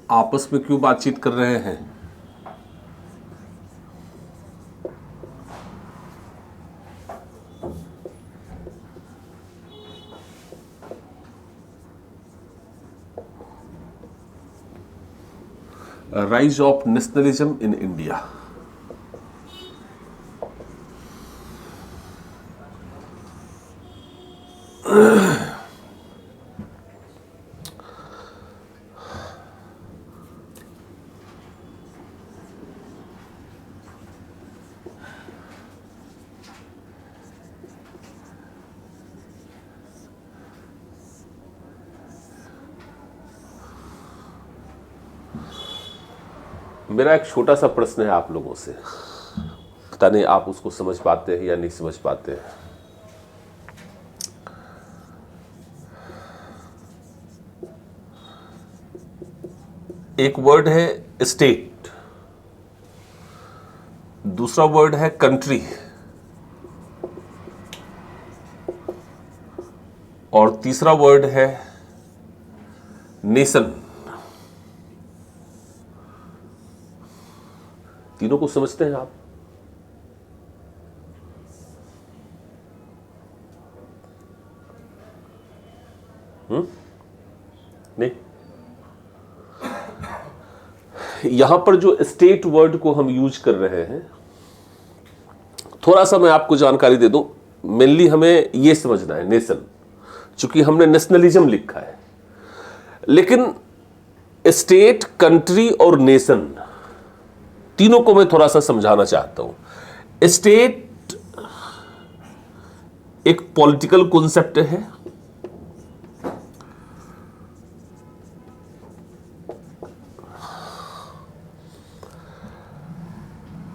आपस में क्यों बातचीत कर रहे हैं? Rise of nationalism in India. मेरा एक छोटा सा प्रश्न है आप लोगों से, पता नहीं आप उसको समझ पाते हैं या नहीं समझ पाते हैं। एक वर्ड है स्टेट, दूसरा वर्ड है कंट्री, और तीसरा वर्ड है नेशन। तीनों को समझते हैं आप? नहीं। यहां पर जो स्टेट वर्ड को हम यूज कर रहे हैं, थोड़ा सा मैं आपको जानकारी दे दूं। मेनली हमें यह समझना है नेशन, चूंकि हमने नेशनलिज्म लिखा है, लेकिन स्टेट, कंट्री और नेशन तीनों को मैं थोड़ा सा समझाना चाहता हूं। स्टेट एक पॉलिटिकल कॉन्सेप्ट है,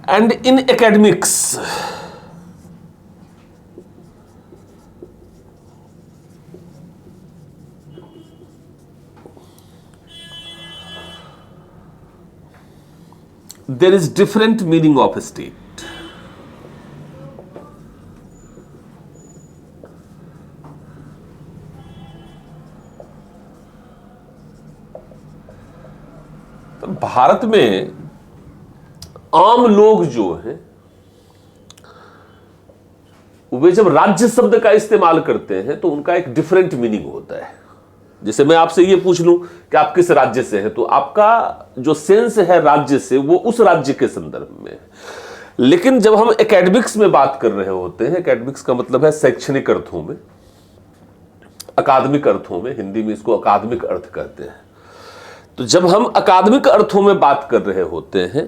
and in academics there is different meaning of state. तो भारत में आम लोग जो हैं, वे जब राज्य शब्द का इस्तेमाल करते हैं तो उनका एक डिफरेंट मीनिंग होता है। जैसे मैं आपसे ये पूछ लूं कि आप किस राज्य से हैं, तो आपका जो सेंस है राज्य से, वो उस राज्य के संदर्भ में है। लेकिन जब हम एकेडमिक्स में बात कर रहे होते हैं, एकेडमिक्स का मतलब है शैक्षणिक अर्थों में, अकादमिक अर्थों में, हिंदी में इसको अकादमिक अर्थ कहते हैं। तो जब हम अकादमिक अर्थों में बात कर रहे होते हैं,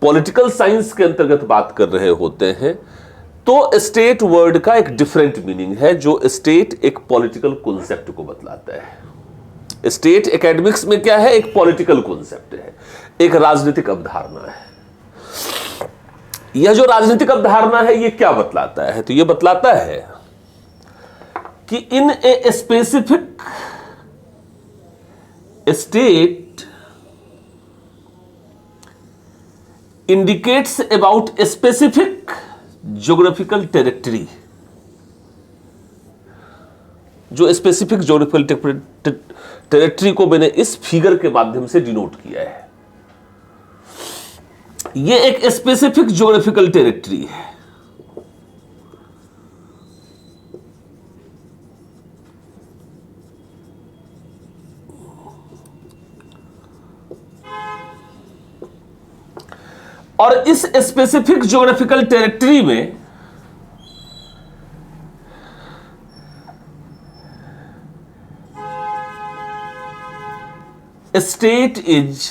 पॉलिटिकल साइंस के अंतर्गत बात कर रहे होते हैं, तो स्टेट वर्ड का एक डिफरेंट मीनिंग है, जो स्टेट एक पॉलिटिकल कॉन्सेप्ट को बतलाता है। स्टेट एकेडमिक्स में क्या है? एक पॉलिटिकल कॉन्सेप्ट है, एक राजनीतिक अवधारणा है। यह जो राजनीतिक अवधारणा है, यह क्या बतलाता है? तो यह बतलाता है कि in a specific state indicates about specific geographical territory. जो स्पेसिफिक ज्योग्राफिकल टेरिटरी को मैंने इस फिगर के माध्यम से डिनोट किया है। यह एक स्पेसिफिक ज्योग्राफिकल टेरिटरी है। और इस स्पेसिफिक ज्योग्राफिकल टेरिटरी में state is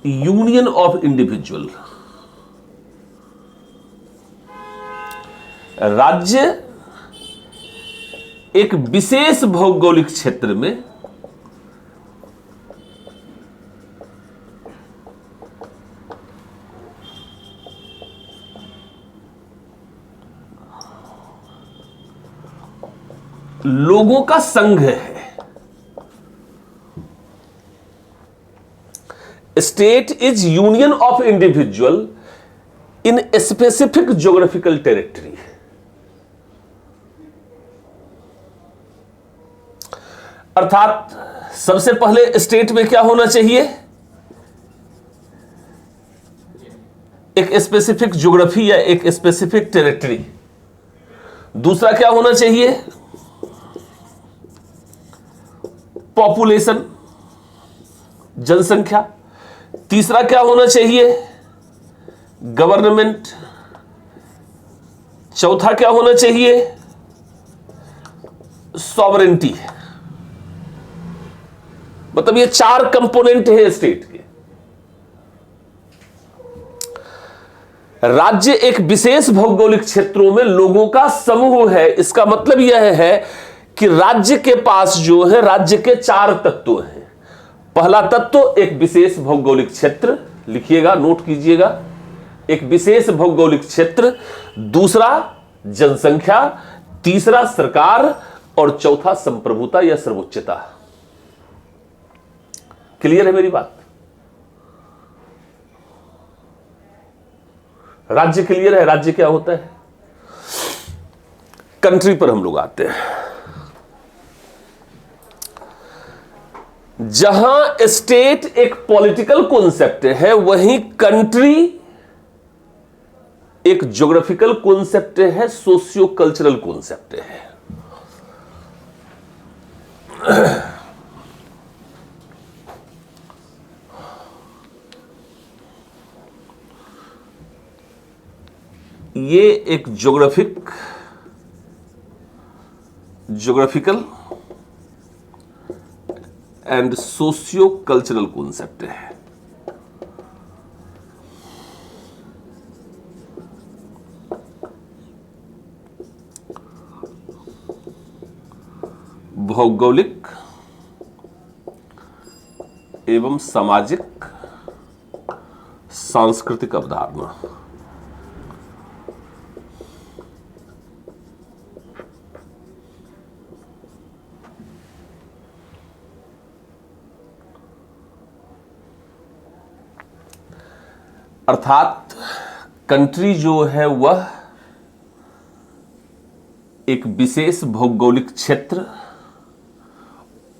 union of individual. राज्य एक विशेष भौगोलिक क्षेत्र में लोगों का संघ है। State is union of individual in specific geographical territory. अर्थात सबसे पहले स्टेट में क्या होना चाहिए? एक स्पेसिफिक ज्योग्राफी या एक स्पेसिफिक टेरिटरी। दूसरा क्या होना चाहिए? पॉपुलेशन, जनसंख्या। तीसरा क्या होना चाहिए? गवर्नमेंट। चौथा क्या होना चाहिए? सॉवरेंटी। मतलब ये 4 कंपोनेंट है स्टेट के। राज्य एक विशेष भौगोलिक क्षेत्रों में लोगों का समूह है। इसका मतलब यह है कि राज्य के पास जो है, राज्य के 4 तत्व हैं। पहला तत्व एक विशेष भौगोलिक क्षेत्र, लिखिएगा, नोट कीजिएगा, एक विशेष भौगोलिक क्षेत्र। दूसरा जनसंख्या, तीसरा सरकार, और चौथा संप्रभुता या सर्वोच्चता। क्लियर है मेरी बात? राज्य क्लियर है? राज्य क्या होता है? कंट्री पर हम लोग आते हैं। जहां स्टेट एक पॉलिटिकल कॉन्सेप्ट है, वहीं कंट्री एक ज्योग्राफिकल कॉन्सेप्ट है, सोशियो कल्चरल कॉन्सेप्ट है। ये एक geographical and socio cultural concept है। भौगोलिक एवं सामाजिक सांस्कृतिक अवधारणा। अर्थात कंट्री जो है वह एक विशेष भौगोलिक क्षेत्र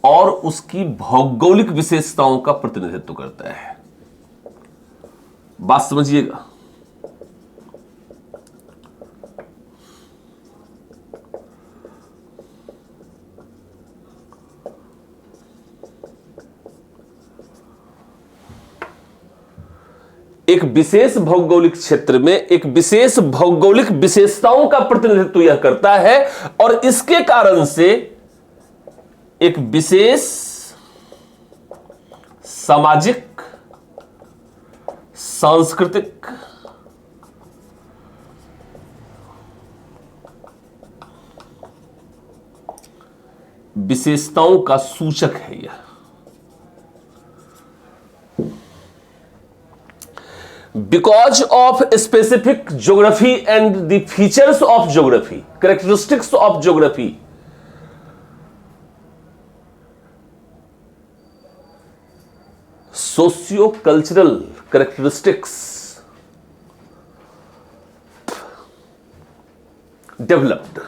और उसकी भौगोलिक विशेषताओं का प्रतिनिधित्व करता है। बात समझिएगा। एक विशेष भौगोलिक क्षेत्र में एक विशेष भौगोलिक विशेषताओं का प्रतिनिधित्व यह करता है, और इसके कारण से एक विशेष सामाजिक, सांस्कृतिक, विशेषताओं का सूचक है यह। Because of specific geography and the features of geography, characteristics of geography, socio-cultural characteristics developed.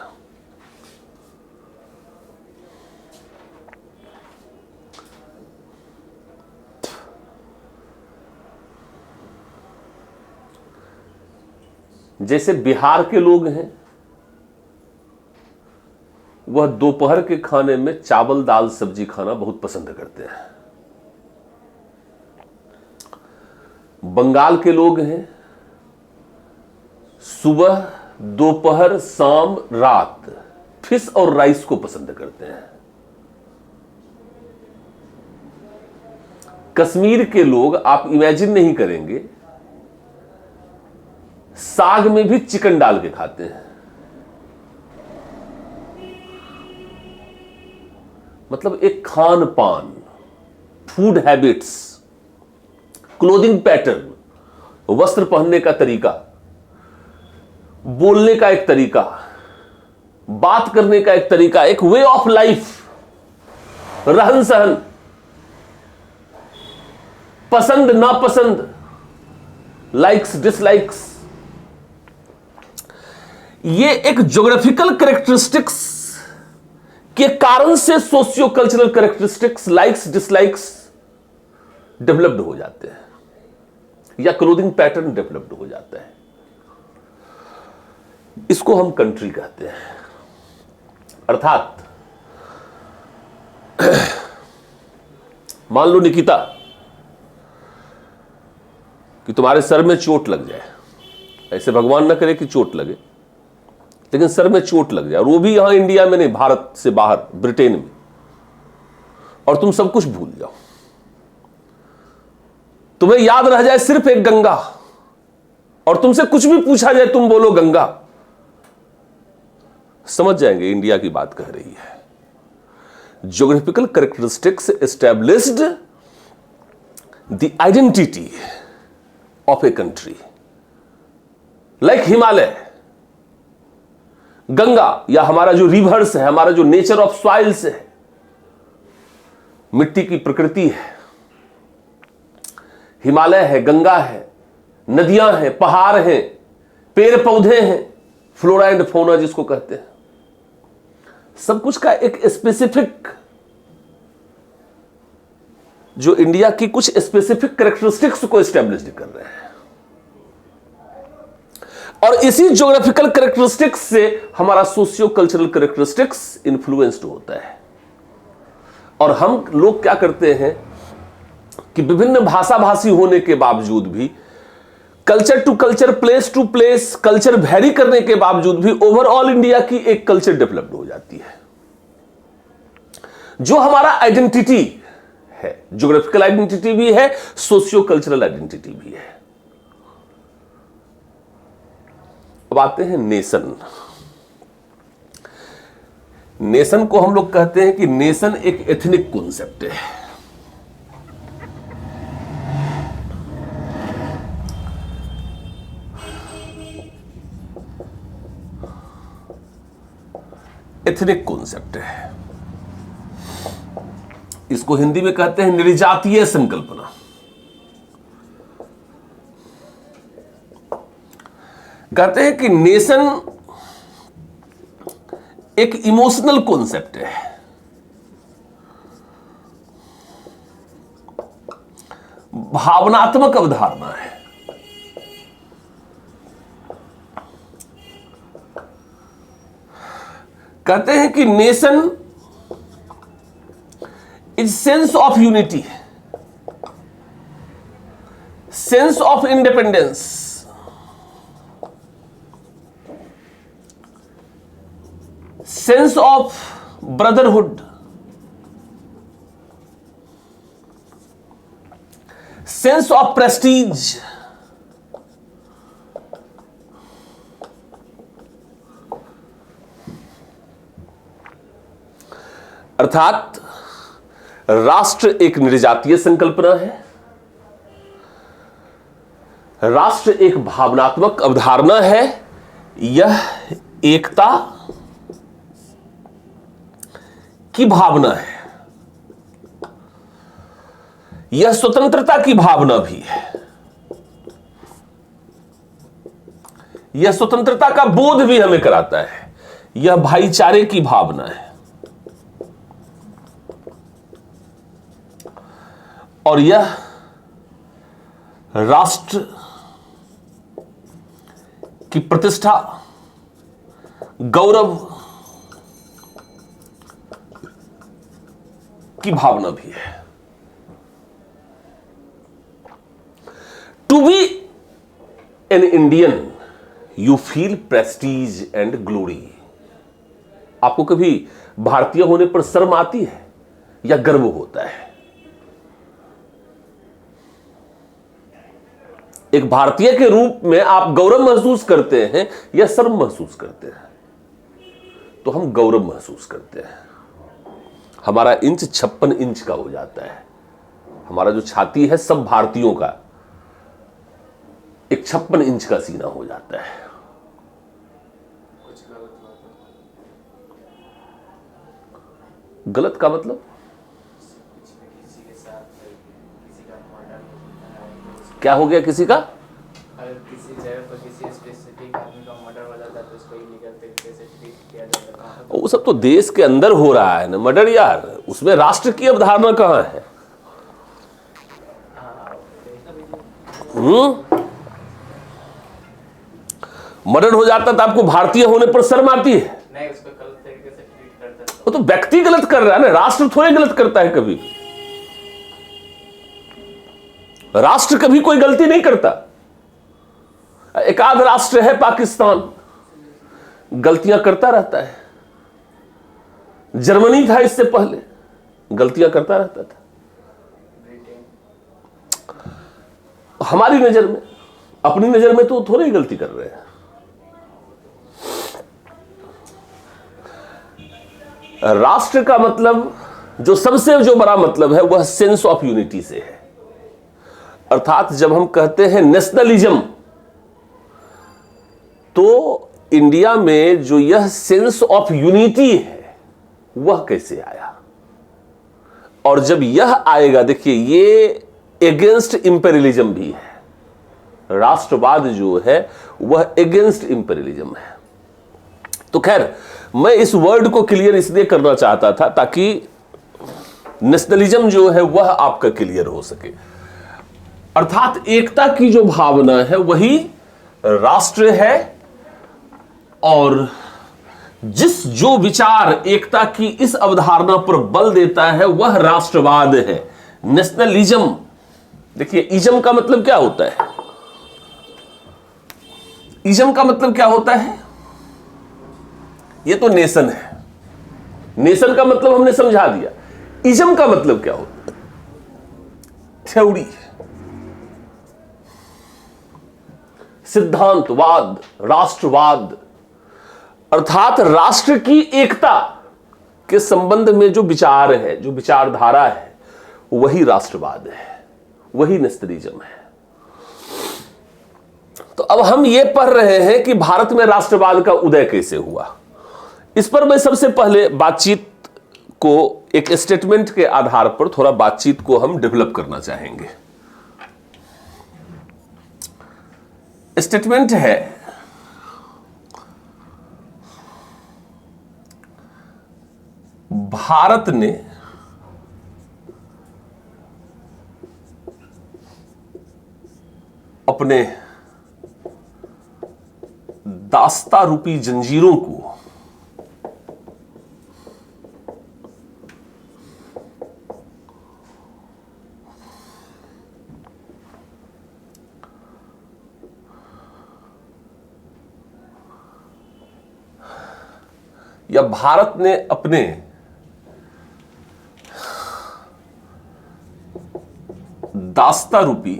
जैसे बिहार के लोग हैं, वह दोपहर के खाने में चावल दाल सब्जी खाना बहुत पसंद करते हैं। बंगाल के लोग हैं, सुबह दोपहर शाम रात फिश और राइस को पसंद करते हैं। कश्मीर के लोग आप इमेजिन नहीं करेंगे, साग में भी चिकन डाल के खाते हैं। मतलब एक खान पान, फूड हैबिट्स, क्लोथिंग पैटर्न, वस्त्र पहनने का तरीका, बोलने का एक तरीका, बात करने का एक तरीका, एक वे ऑफ लाइफ, रहन सहन, पसंद नापसंद, लाइक्स डिसलाइक्स, ये एक ज्योग्राफिकल कैरेक्टरिस्टिक्स के कारण से socio cultural characteristics, likes dislikes developed हो जाते हैं या क्लोथिंग पैटर्न डेवलप्ड हो जाता है। इसको हम कंट्री कहते हैं। अर्थात मान लो निकिता कि तुम्हारे सर में चोट लग जाए, ऐसे भगवान ना करे कि चोट लगे, लेकिन सर में चोट लग जाए, और वो भी यहां इंडिया में नहीं, भारत से बाहर ब्रिटेन में, और तुम सब कुछ भूल जाओ, तुम्हें याद रह जाए सिर्फ एक गंगा, और तुमसे कुछ भी पूछा जाए तुम बोलो गंगा, समझ जाएंगे इंडिया की बात कह रही है। Geographical characteristics established the identity of a country, like Himalaya, Ganga, या हमारा जो रिवर्स है, हमारा जो नेचर ऑफ सॉइल्स है, मिट्टी की प्रकृति है, हिमालय है, गंगा है, नदियां हैं, पहाड़ हैं, पेड़ पौधे हैं, फ्लोरा एंड फौना जिसको कहते हैं, सब कुछ का एक स्पेसिफिक, जो इंडिया की कुछ स्पेसिफिक कैरेक्टरिस्टिक्स को एस्टेब्लिश कर रहे हैं, और इसी ज्योग्राफिकल कैरेक्टरिस्टिक्स से हमारा सोशियो कल्चरल कैरेक्टरिस्टिक्स इन्फ्लुएंस्ड होता है। और हम लोग क्या करते हैं कि विभिन्न भाषा भाषी होने के बावजूद भी, culture to culture, place to place culture vary करने के बावजूद भी ओवरऑल इंडिया की एक कल्चर डेवलप्ड हो जाती है, जो हमारा आइडेंटिटी है, ज्योग्राफिकल आइडेंटिटी भी है, सोशियो कल्चरल आइडेंटिटी भी है। अब आते हैं नेशन। नेशन को हम लोग कहते हैं कि नेशन एक एथनिक कॉन्सेप्ट है। एथनिक कॉन्सेप्ट है, इसको हिंदी में कहते हैं निर्जातीय संकल्पना। कहते हैं कि नेशन एक इमोशनल कॉन्सेप्ट है, भावनात्मक अवधारणा है। कहते हैं कि nation is sense of unity, sense of independence, sense of brotherhood, sense of Prestige, अर्थात राष्ट्र एक निर्जातीय संकल्पना है, राष्ट्र एक भावनात्मक अवधारणा है, यह एकता की भावना है, यह स्वतंत्रता की भावना भी है, यह स्वतंत्रता का बोध भी हमें कराता है, यह भाईचारे की भावना है, और यह राष्ट्र की प्रतिष्ठा, गौरव की भावना भी है। To be an Indian you feel prestige and glory. आपको कभी भारतीय होने पर शर्म आती है या गर्व होता है? एक भारतीय के रूप में आप गौरव महसूस करते हैं या शर्म महसूस करते हैं? तो हम गौरव महसूस करते हैं। हमारा इंच 56 इंच का हो जाता है। हमारा जो छाती है सब भारतीयों का एक 56 इंच का सीना हो जाता है। गलत का मतलब क्या हो गया? किसी का अगर किसी जगह पर किसी स्पेसिफिक आदमी का मर्डर हो जाता है तो उसको इलीगल तरीके से ट्रीट किया जाता है। वो सब तो देश के अंदर हो रहा है ना मर्डर यार, उसमें राष्ट्र की अवधारणा कहां है? मर्डर हो जाता तो आपको भारतीय होने पर शर्म आती है? नहीं, उसको गलत तरीके से ट्रीट करते हैं। वो तो व्यक्ति गलत कर रहा है ना, राष्ट्र थोड़े गलत करता है कभी। राष्ट्र कभी कोई गलती नहीं करता। एक आध राष्ट्र है पाकिस्तान, गलतियां करता रहता है। जर्मनी था इससे पहले, गलतियां करता रहता था। हमारी नजर में, अपनी नजर में तो थोड़ी गलती कर रहे हैं। राष्ट्र का मतलब जो सबसे जो बड़ा मतलब है वह सेंस ऑफ यूनिटी से है। अर्थात जब हम कहते हैं नेशनलिज्म, तो इंडिया में जो यह सेंस ऑफ यूनिटी है वह कैसे आया? और जब यह आएगा, देखिए ये एगेंस्ट इंपेरियलिज्म भी है। राष्ट्रवाद जो है वह एगेंस्ट इंपेरियलिज्म है। तो खैर, मैं इस वर्ड को क्लियर इसलिए करना चाहता था ताकि नेशनलिज्म जो है वह आपका क्लियर हो सके। अर्थात एकता की जो भावना है वही राष्ट्र है, और जिस जो विचार एकता की इस अवधारणा पर बल देता है वह राष्ट्रवाद है, नेशनलिज्म। देखिए, इज्म का मतलब क्या होता है? इज्म का मतलब क्या होता है? ये तो नेशन है, नेशन का मतलब हमने समझा दिया। इज्म का मतलब क्या होता है? थ्योरी, सिद्धांतवाद, राष्ट्रवाद। अर्थात राष्ट्र की एकता के संबंध में जो विचार है, जो विचारधारा है, वही राष्ट्रवाद है, वही नेशनलिज्म है। तो अब हम ये पढ़ रहे हैं कि भारत में राष्ट्रवाद का उदय कैसे हुआ। इस पर मैं सबसे पहले बातचीत को एक स्टेटमेंट के आधार पर थोड़ा बातचीत को हम डेवलप करना चाहेंगे। स्टेटमेंट है, भारत ने अपने दास्ता रूपी जंजीरों को या भारत ने अपने दास्ता रूपी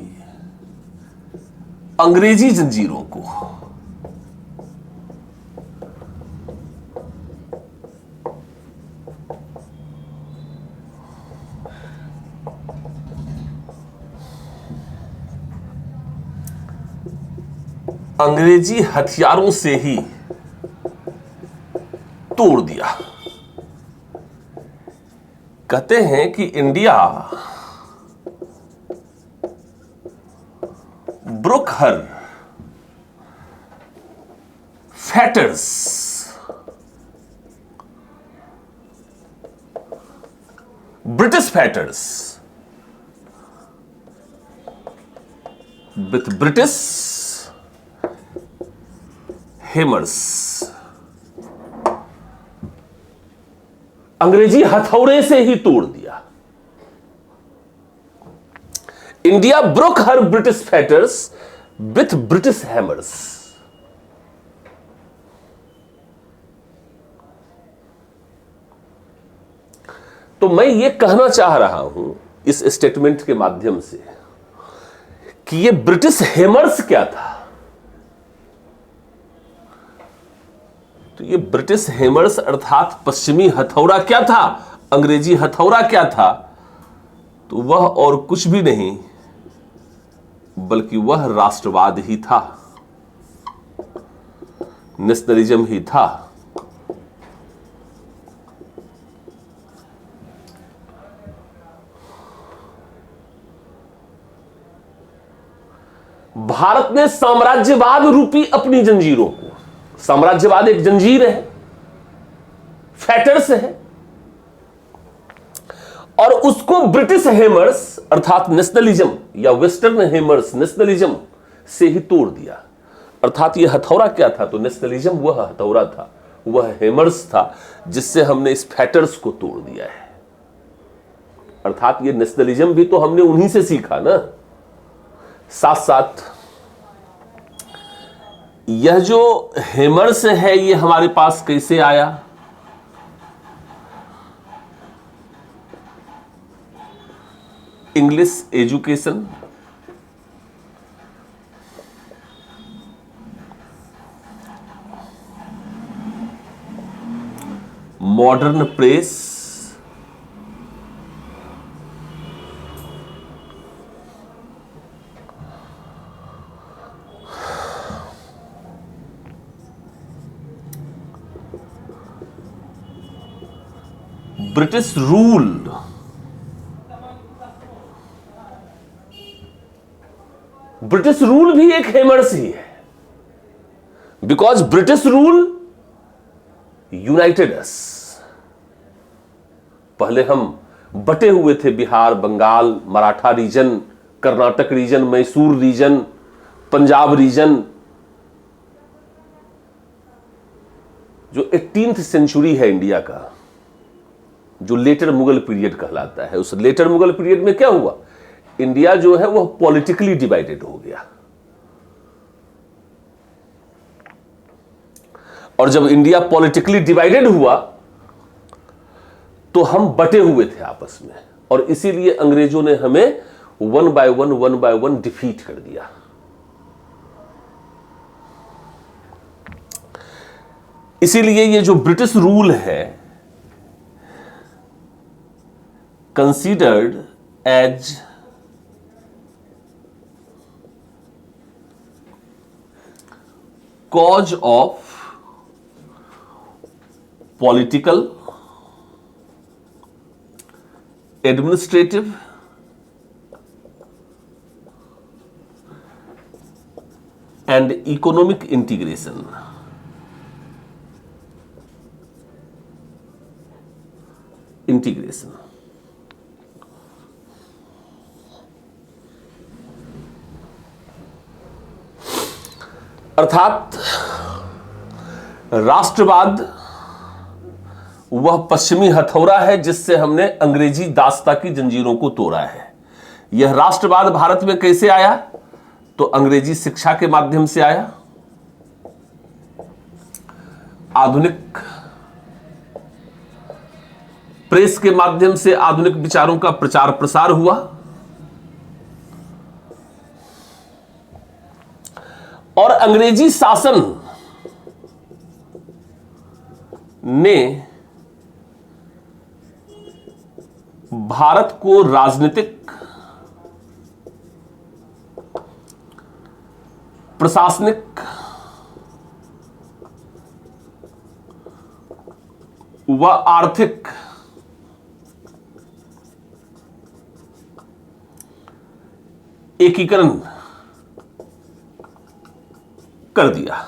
अंग्रेजी जंजीरों को अंग्रेजी हथियारों से ही तोड़ दिया। कहते हैं कि India broke her fetters British fetters with British hammers। अंग्रेजी हथौड़े से ही तोड़ दिया। India broke her British fetters with British hammers. तो मैं ये कहना चाह रहा हूं इस स्टेटमेंट के माध्यम से कि ये ब्रिटिश हैमर्स क्या था। तो ये ब्रिटिश हैमर्स अर्थात पश्चिमी हथौड़ा क्या था, अंग्रेजी हथौड़ा क्या था? तो वह और कुछ भी नहीं बल्कि वह राष्ट्रवाद ही था, नेशनलिज्म ही था। भारत ने साम्राज्यवाद रूपी अपनी जंजीरों को, साम्राज्यवाद एक जंजीर है, फैटर्स है और उसको ब्रिटिश हेमर्स अर्थात नेशनलिज्म या वेस्टर्न हेमर्स नेशनलिज्म से ही तोड़ दिया। अर्थात यह हथौड़ा क्या था? तो नेशनलिज्म वह हथौड़ा था, वह हेमर्स था जिससे हमने इस फैटर्स को तोड़ दिया है। अर्थात ये नेशनलिज्म भी तो हमने उन्हीं से सीखा ना। साथ साथ यह जो हेमर्स है ये हमारे पास कैसे आया? English education, modern press, British rule, British rule भी एक हेमर्स ही है, because British rule united us. पहले हम बटे हुए थे, Bihar, Bengal, Maratha region, Karnataka region, Mysore region, Punjab region. जो 18th सेंचुरी है इंडिया का, जो लेटर मुगल पीरियड कहलाता है, उस लेटर मुगल पीरियड में क्या हुआ? इंडिया जो है वह पॉलिटिकली डिवाइडेड हो गया। और जब इंडिया पॉलिटिकली डिवाइडेड हुआ तो हम बटे हुए थे आपस में, और इसीलिए अंग्रेजों ने हमें वन बाय वन डिफीट कर दिया। इसीलिए ये जो ब्रिटिश रूल है considered as cause of political, administrative, and economic integration. अर्थात राष्ट्रवाद वह पश्चिमी हथौड़ा है जिससे हमने अंग्रेजी दास्ता की जंजीरों को तोड़ा है। यह राष्ट्रवाद भारत में कैसे आया? तो अंग्रेजी शिक्षा के माध्यम से आया। आधुनिक प्रेस के माध्यम से आधुनिक विचारों का प्रचार प्रसार हुआ। और अंग्रेजी शासन ने भारत को राजनीतिक, प्रशासनिक व आर्थिक एकीकरण कर दिया।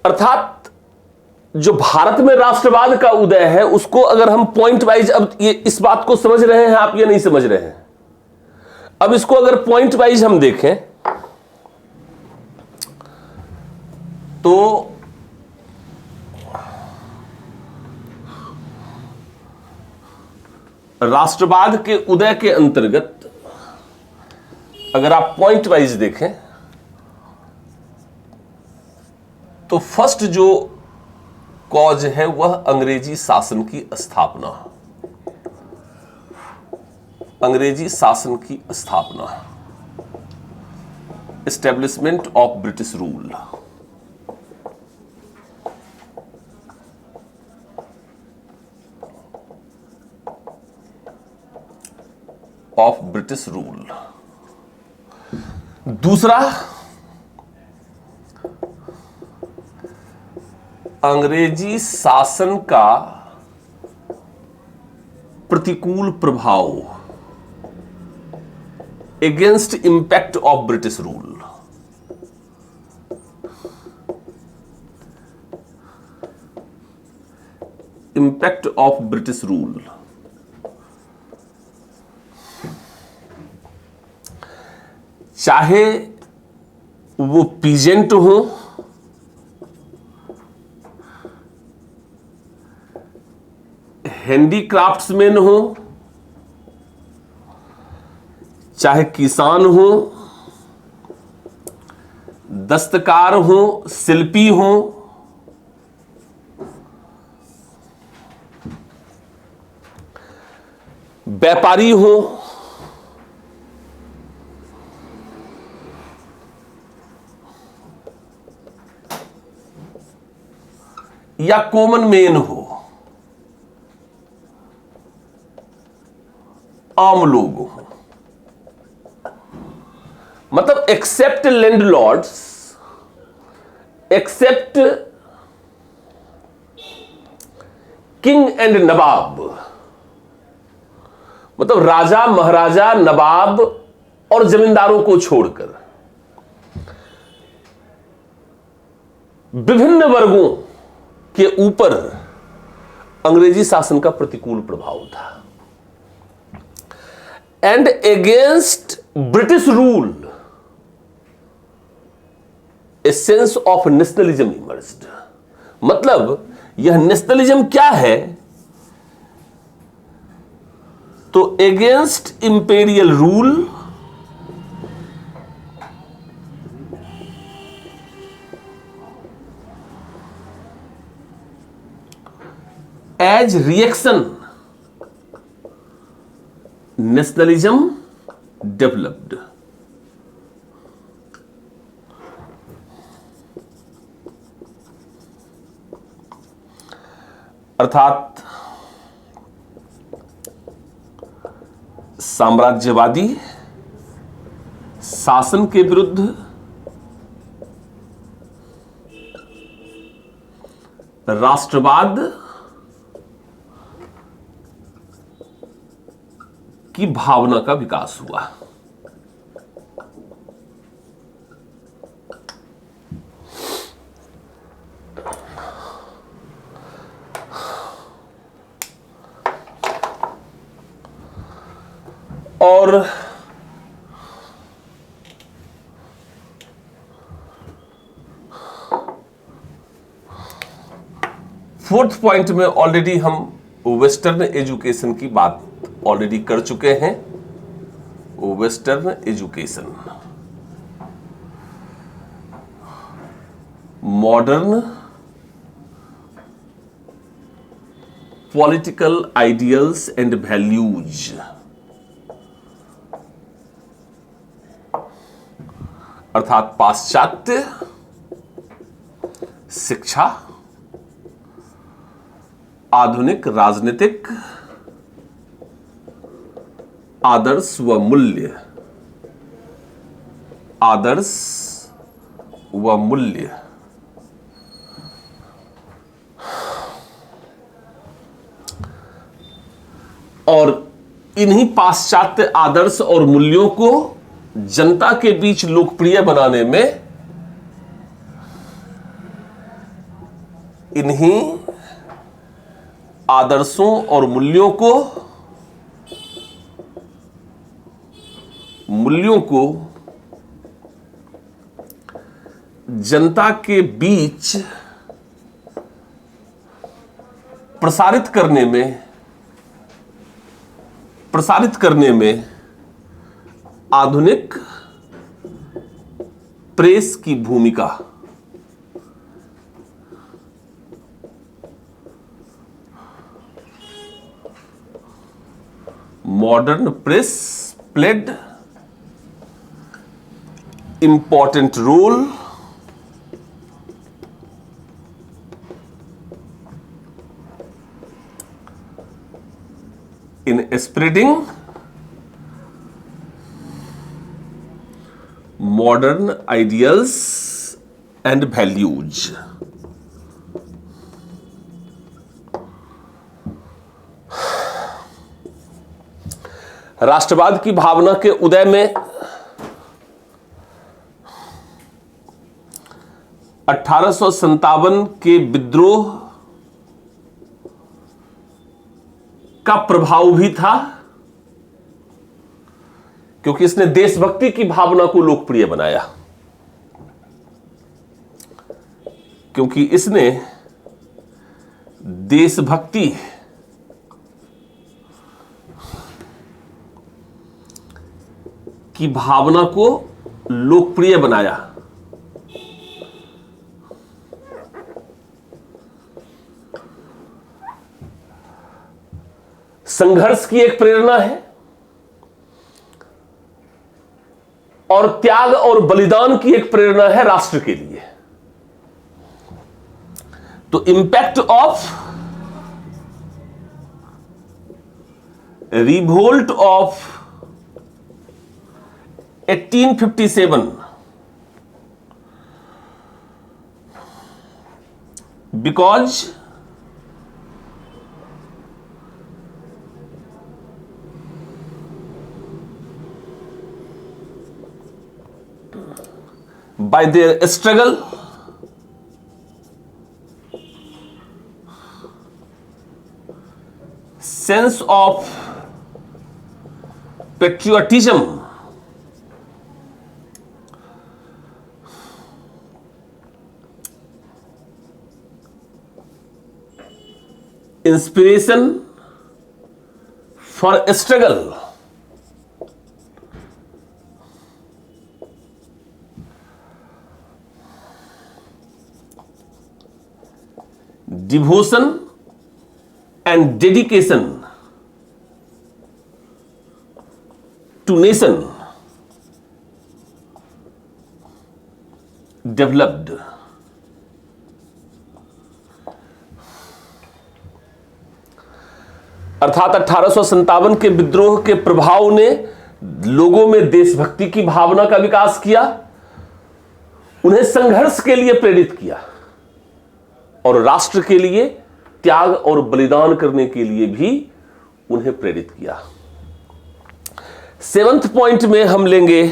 अर्थात जो भारत में राष्ट्रवाद का उदय है उसको अगर हम पॉइंट वाइज, अब ये इस बात को समझ रहे हैं आप, ये नहीं समझ रहे हैं, अब इसको अगर पॉइंट वाइज हम देखें तो राष्ट्रवाद के उदय के अंतर्गत अगर आप पॉइंट वाइज देखें तो फर्स्ट जो कॉज है वह अंग्रेजी शासन की स्थापना, अंग्रेजी शासन की स्थापना, establishment of British rule. Of British rule. दूसरा, अंग्रेजी शासन का प्रतिकूल प्रभाव, against impact of British rule. Impact of British rule. चाहे वो पीजेंट हो, हैंडीक्राफ्ट्समैन हो, चाहे किसान हो, दस्तकार हो, शिल्पी हो, व्यापारी हो, या कॉमन मैन हो, आम लोग हो, मतलब except landlords, except king and nawab, मतलब राजा महाराजा नवाब और जमींदारों को छोड़कर विभिन्न वर्गों के ऊपर अंग्रेजी शासन का प्रतिकूल प्रभाव था। And against British rule a sense of nationalism emerged. मतलब यह नेशनलिज्म क्या है? तो against imperial rule as reaction nationalism developed. अर्थात साम्राज्यवादी शासन के विरुद्ध राष्ट्रवाद की भावना का विकास हुआ। और फोर्थ पॉइंट में ऑलरेडी हम वेस्टर्न एजुकेशन की बात ऑलरेडी कर चुके हैं। Western education, modern political ideals and values, अर्थात पाश्चात्य शिक्षा, आधुनिक राजनीतिक आदर्श व मूल्य, आदर्श व मूल्य। और इन्हीं पाश्चात्य आदर्श और मूल्यों को जनता के बीच लोकप्रिय बनाने में इन्हीं आदर्शों और मूल्यों को जनता के बीच प्रसारित करने में आधुनिक प्रेस की भूमिका, modern press played important role in spreading modern ideals and values। राष्ट्रवाद की भावना के उदय में 1857 के विद्रोह का प्रभाव भी था, क्योंकि इसने देशभक्ति की भावना को लोकप्रिय बनाया, क्योंकि इसने देशभक्ति की भावना को लोकप्रिय बनाया। संघर्ष की एक प्रेरणा है और त्याग और बलिदान की एक प्रेरणा है राष्ट्र के लिए। तो impact of revolt of 1857 because by their struggle, sense of patriotism, inspiration for struggle, devotion and dedication to nation developed. अर्थात 1857 के विद्रोह के प्रभाव ने लोगों में देशभक्ति की भावना का विकास किया, उन्हें संघर्ष के लिए प्रेरित किया और राष्ट्र के लिए त्याग और बलिदान करने के लिए भी उन्हें प्रेरित किया। 7th पॉइंट में हम लेंगे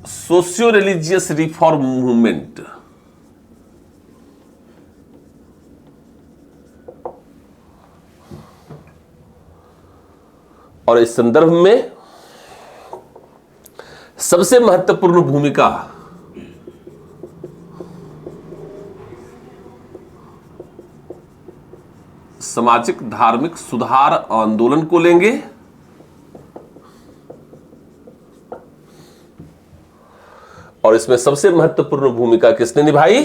सोशियो रिलीजियस रिफॉर्म मूवमेंट। और इस संदर्भ में सबसे महत्वपूर्ण भूमिका सामाजिक धार्मिक सुधार आंदोलन को लेंगे और इसमें सबसे महत्वपूर्ण भूमिका किसने निभाई?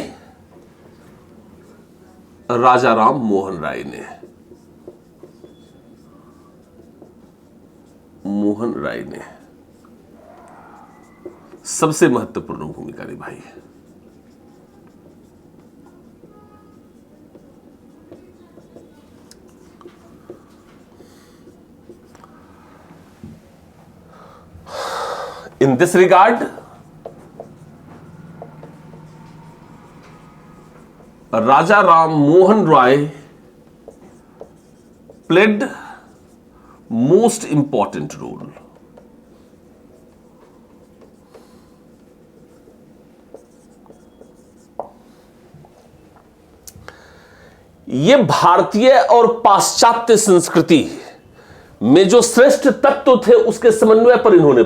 राजा राम मोहन राय ने। मोहन राय ने सबसे महत्वपूर्ण भूमिका निभाई है। In this regard, Raja Ram Mohan Roy played most important role. ये भारतीय और पाश्चात्य संस्कृति में जो श्रेष्ठ तत्व थे उसके समन्वय पर इन्होंने